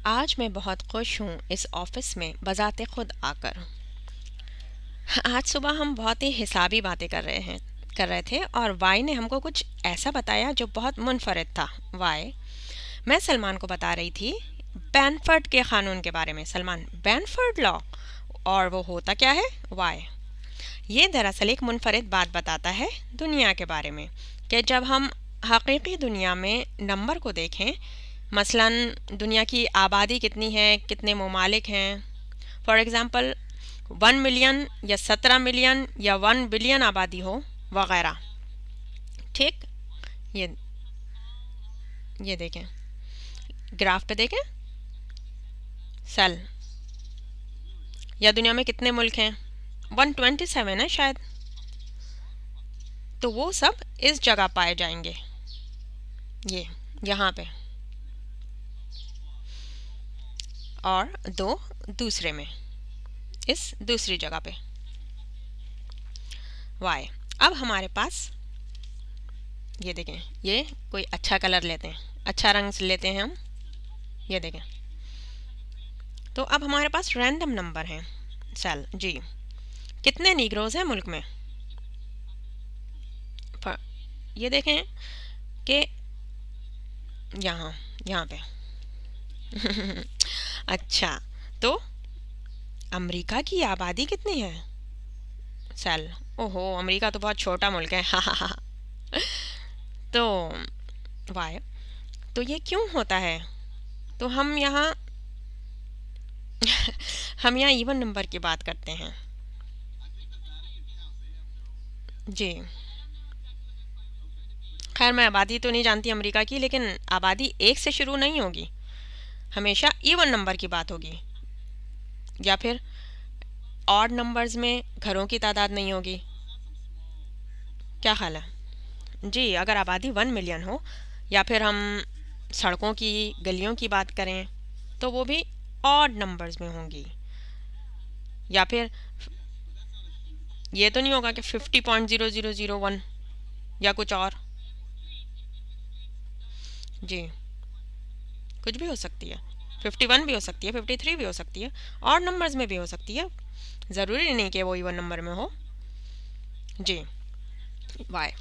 आज मैं बहुत खुश हूँ इस ऑफिस में बजाते खुद आकर। आज सुबह हम बहुत ही हिसाबी बातें कर रहे थे और वाई ने हमको कुछ ऐसा बताया जो बहुत मुनफरिद था। वाई, मैं सलमान को बता रही थी बैनफर्ड के कानून के बारे में। सलमान, बैनफर्ड लॉ? और वो होता क्या है? वाई, ये दरअसल एक मुनफरिद बात बताता है दुनिया के बारे में कि जब हम हकीकी दुनिया में नंबर को देखें, मसलन दुनिया की आबादी कितनी है, कितने ममालिक हैं, फॉर एग्ज़ाम्पल 1 मिलियन या 17 मिलियन या 1 बिलियन आबादी हो वगैरह। ठीक, ये ये देखें, ग्राफ पे देखें सेल, या दुनिया में कितने मुल्क हैं, 127 है शायद। तो वो सब इस जगह पाए जाएंगे, ये यहाँ पे, और दो दूसरे में, इस दूसरी जगह पे वाई। अब हमारे पास ये देखें, ये कोई अच्छा कलर लेते हैं, अच्छा रंग से लेते हैं हम, ये देखें। तो अब हमारे पास रैंडम नंबर हैं सेल जी। कितने नीग्रोज हैं मुल्क में? ये देखें कि यहाँ यहाँ पे अच्छा, तो अमेरिका की आबादी कितनी है सेल? ओहो, अमेरिका तो बहुत छोटा मुल्क है। हा। तो वाई, तो ये क्यों होता है? तो हम यहाँ हम यहाँ इवन नंबर की बात करते हैं जी। खैर, मैं आबादी तो नहीं जानती अमेरिका की, लेकिन आबादी 1 से शुरू नहीं होगी, हमेशा इवन नंबर की बात होगी। या फिर ऑड नंबर्स में घरों की तादाद नहीं होगी। क्या ख्याल है जी? अगर आबादी 1 मिलियन हो, या फिर हम सड़कों की, गलियों की बात करें, तो वो भी ऑड नंबर्स में होंगी। या फिर ये तो नहीं होगा कि 50.0001 या कुछ और जी। कुछ भी हो सकती है, 51 भी हो सकती है, 53 भी हो सकती है, और नंबर्स में भी हो सकती है, ज़रूरी नहीं कि वो इवन नंबर में हो जी। वाई,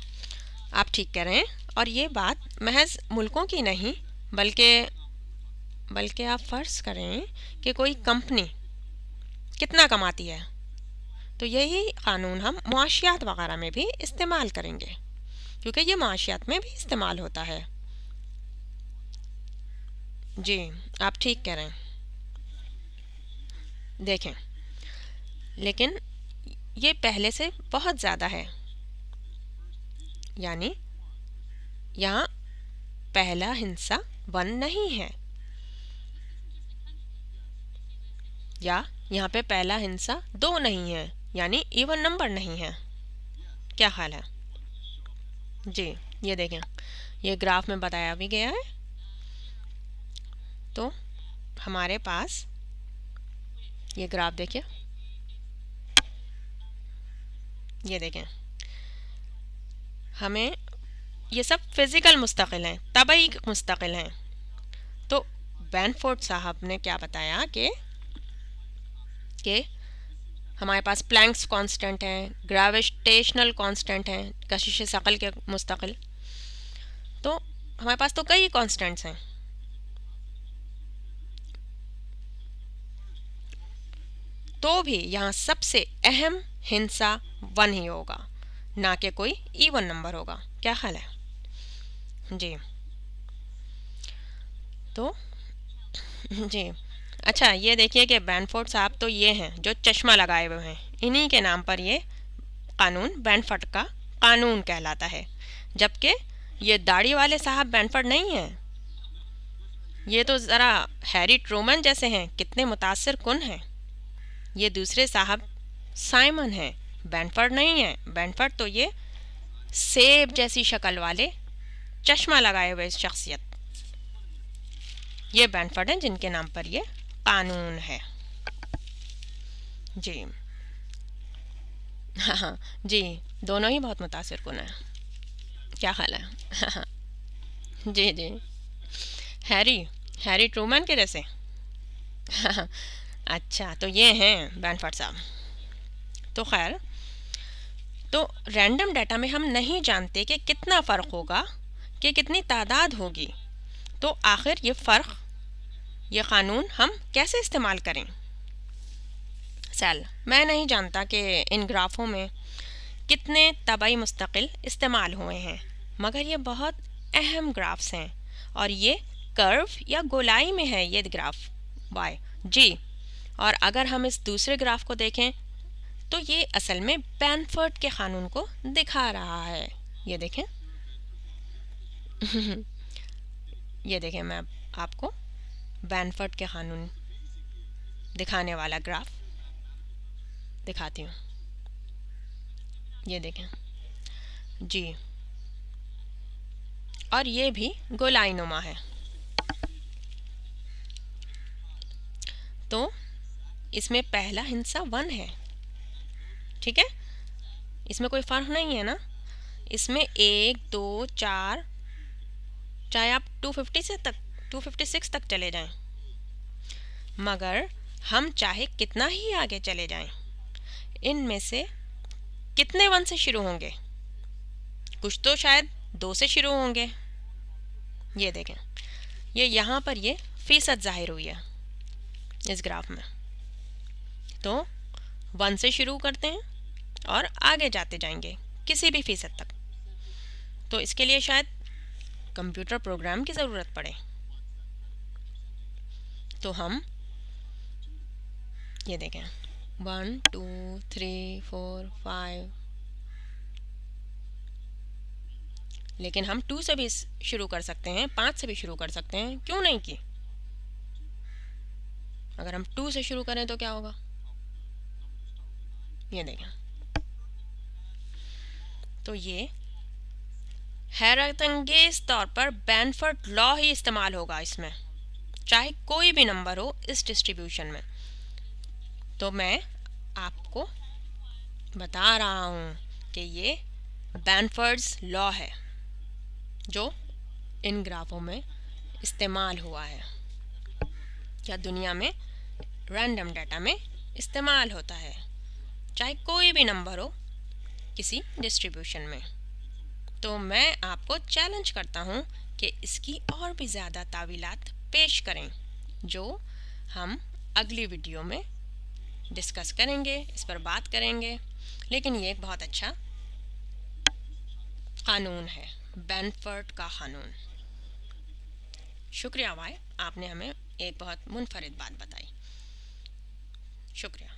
आप ठीक कह रहे हैं। और ये बात महज मुल्कों की नहीं, बल्कि बल्कि आप फ़र्ज़ करें कि कोई कंपनी कितना कमाती है, तो यही कानून हम मुआशियात वगैरह में भी इस्तेमाल करेंगे, क्योंकि ये मुआशियात में भी इस्तेमाल होता है जी। आप ठीक कह रहे हैं। देखें, लेकिन ये पहले से बहुत ज़्यादा है, यानी यहाँ पहला हिस्सा 1 नहीं है, या यहाँ पे पहला हिस्सा 2 नहीं है, यानी इवन नंबर नहीं है। क्या ख्याल है जी? ये देखें, ये ग्राफ में बताया भी गया है। तो हमारे पास ये ग्राफ देखिए, ये देखें, हमें ये सब फिज़िकल मुस्तकिल हैं, तबई मुस्तकिल हैं। तो बैनफोर्ड साहब ने क्या बताया कि हमारे पास प्लैंक्स कांस्टेंट हैं, ग्रेविटेशनल कांस्टेंट हैं, कशिश सकल के मुस्तकिल। तो हमारे पास तो कई कांस्टेंट्स हैं, तो भी यहाँ सबसे अहम हिस्सा 1 ही होगा, ना कि कोई इवन नंबर होगा। क्या ख्याल है जी? तो जी, अच्छा, ये देखिए कि बैनफोर्ड साहब तो ये हैं जो चश्मा लगाए हुए हैं, इन्हीं के नाम पर ये कानून बैनफोर्ड का कानून कहलाता है। जबकि ये दाढ़ी वाले साहब बैनफोर्ड नहीं हैं, ये तो ज़रा हैरी ट्रूमन जैसे हैं, कितने मुतासिर कुन हैं। ये दूसरे साहब साइमन हैं, बैनफोर्ड नहीं है। बैनफोर्ड तो ये सेब जैसी शक्ल वाले चश्मा लगाए हुए शख्सियत, ये बैनफोर्ड हैं जिनके नाम पर ये कानून है जी। हाँ जी, दोनों ही बहुत मुतासिर कुन है। क्या ख्याल है? जी जी, हैरी हैरी ट्रूमन के जैसे। अच्छा, तो ये हैं बैनफोर्ड साहब। तो खैर, तो रैंडम डाटा में हम नहीं जानते कि कितना फ़र्क होगा, कि कितनी तादाद होगी। तो आखिर ये फ़र्क, ये क़ानून हम कैसे इस्तेमाल करें? मैं नहीं जानता कि इन ग्राफ़ों में कितने तबाई मुस्तकिल इस्तेमाल हुए हैं, मगर ये बहुत अहम ग्राफ्स हैं और ये कर्व या गोलाई में है ये ग्राफ वाई जी। और अगर हम इस दूसरे ग्राफ को देखें तो ये असल में बैनफोर्ड के क़ानून को दिखा रहा है। ये देखें। ये देखें, मैं आपको बैनफोर्ड के क़ानून दिखाने वाला ग्राफ दिखाती हूँ। ये देखें जी, और ये भी गोलाई नुमा है। तो इसमें पहला हिस्सा 1 है, ठीक है, इसमें कोई फ़र्क नहीं है ना। इसमें 1 2 4, चाहे आप 256 तक चले जाएं, मगर हम चाहे कितना ही आगे चले जाएं, इनमें से कितने 1 से शुरू होंगे? कुछ तो शायद 2 से शुरू होंगे। ये देखें, ये यहाँ पर ये फीसद ज़ाहिर हुई है इस ग्राफ में। तो 1 से शुरू करते हैं और आगे जाते जाएंगे किसी भी फीसद तक। तो इसके लिए शायद कंप्यूटर प्रोग्राम की ज़रूरत पड़े। तो हम ये देखें 1 2 3 4 5, लेकिन हम 2 से भी शुरू कर सकते हैं, 5 से भी शुरू कर सकते हैं, क्यों नहीं की? अगर हम 2 से शुरू करें तो क्या होगा? ये देखें, तो ये हैरतअंगेज तौर पर बैनफोर्ड लॉ ही इस्तेमाल होगा इसमें, चाहे कोई भी नंबर हो इस डिस्ट्रीब्यूशन में। तो मैं आपको बता रहा हूँ कि ये बैनफोर्ड्स लॉ है जो इन ग्राफों में इस्तेमाल हुआ है, या दुनिया में रैंडम डाटा में इस्तेमाल होता है, चाहे कोई भी नंबर हो किसी डिस्ट्रीब्यूशन में। तो मैं आपको चैलेंज करता हूँ कि इसकी और भी ज़्यादा तावीलात पेश करें, जो हम अगली वीडियो में डिस्कस करेंगे, इस पर बात करेंगे। लेकिन ये एक बहुत अच्छा क़ानून है, बैनफोर्ड का क़ानून। शुक्रिया वाई, आपने हमें एक बहुत मुनफरिद बात बताई। शुक्रिया।